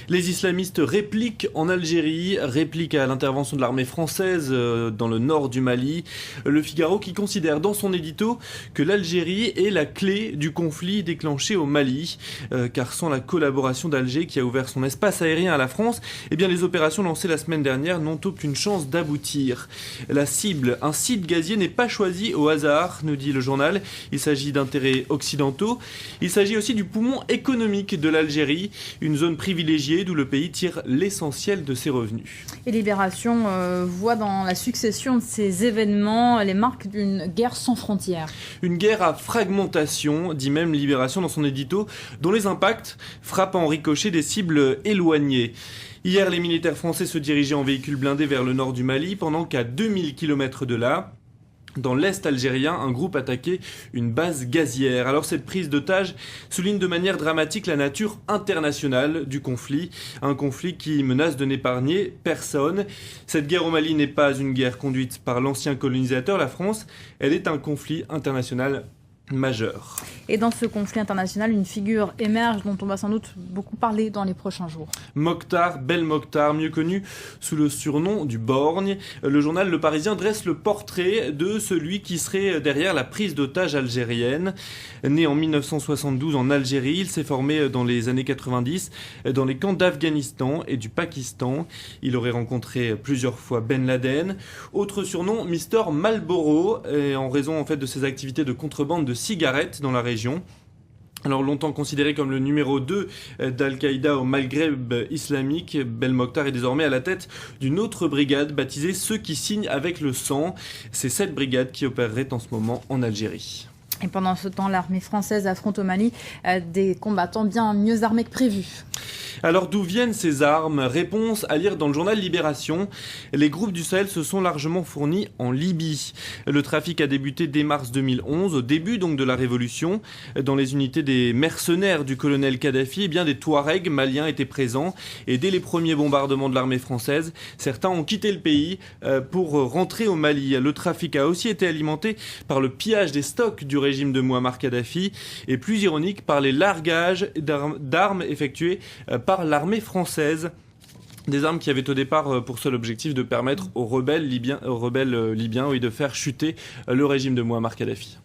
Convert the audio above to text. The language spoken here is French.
Les islamistes répliquent en Algérie, répliquent à l'intervention de l'armée française dans le nord du Mali. Le Figaro qui considère dans son édito que l'Algérie est la clé du conflit déclenché au Mali, car sans la collaboration d'Alger qui a ouvert son espace aérien à la France, eh bien les opérations lancées la semaine dernière n'ont aucune chance d'aboutir. La cible, un site gazier, n'est pas choisi au hasard, nous dit le journal. Il s'agit d'intérêts occidentaux. Il s'agit aussi du poumon économique de l'Algérie, une zone privilégiée d'où le pays tire l'essentiel de ses revenus. Et Libération voit dans la succession de ces événements les marques d'une guerre sans frontières. Une guerre à fragmentation, dit même Libération dans son édito, dont les impacts frappent en ricochet des cibles éloignées. Hier, les militaires français se dirigeaient en véhicule blindé vers le nord du Mali, pendant qu'à 2000 km de là, dans l'est algérien, un groupe attaquait une base gazière. Alors cette prise d'otage souligne de manière dramatique la nature internationale du conflit. Un conflit qui menace de n'épargner personne. Cette guerre au Mali n'est pas une guerre conduite par l'ancien colonisateur, la France. Elle est un conflit international majeur. Et dans ce conflit international, une figure émerge dont on va sans doute beaucoup parler dans les prochains jours. Mokhtar Belmokhtar, mieux connu sous le surnom du Borgne. Le journal Le Parisien dresse le portrait de celui qui serait derrière la prise d'otage algérienne. Né en 1972 en Algérie, il s'est formé dans les années 90 dans les camps d'Afghanistan et du Pakistan. Il aurait rencontré plusieurs fois Ben Laden. Autre surnom, Mister Marlboro, en raison de ses activités de contrebande de cigarettes dans la région. Alors longtemps considéré comme le numéro 2 d'Al-Qaïda au Maghreb islamique, Belmokhtar est désormais à la tête d'une autre brigade baptisée Ceux qui signent avec le sang. C'est cette brigade qui opérerait en ce moment en Algérie. Et pendant ce temps, l'armée française affronte au Mali des combattants bien mieux armés que prévu. Alors d'où viennent ces armes? Réponse à lire dans le journal Libération. Les groupes du Sahel se sont largement fournis en Libye. Le trafic a débuté dès mars 2011, au début donc de la révolution. Dans les unités des mercenaires du colonel Kadhafi, eh bien des Touaregs maliens étaient présents. Et dès les premiers bombardements de l'armée française, certains ont quitté le pays pour rentrer au Mali. Le trafic a aussi été alimenté par le pillage des stocks du régime de Mouammar Kadhafi et plus ironique par les largages d'armes effectués par l'armée française. Des armes qui avaient au départ pour seul objectif de permettre aux rebelles libyens de faire chuter le régime de Mouammar Kadhafi.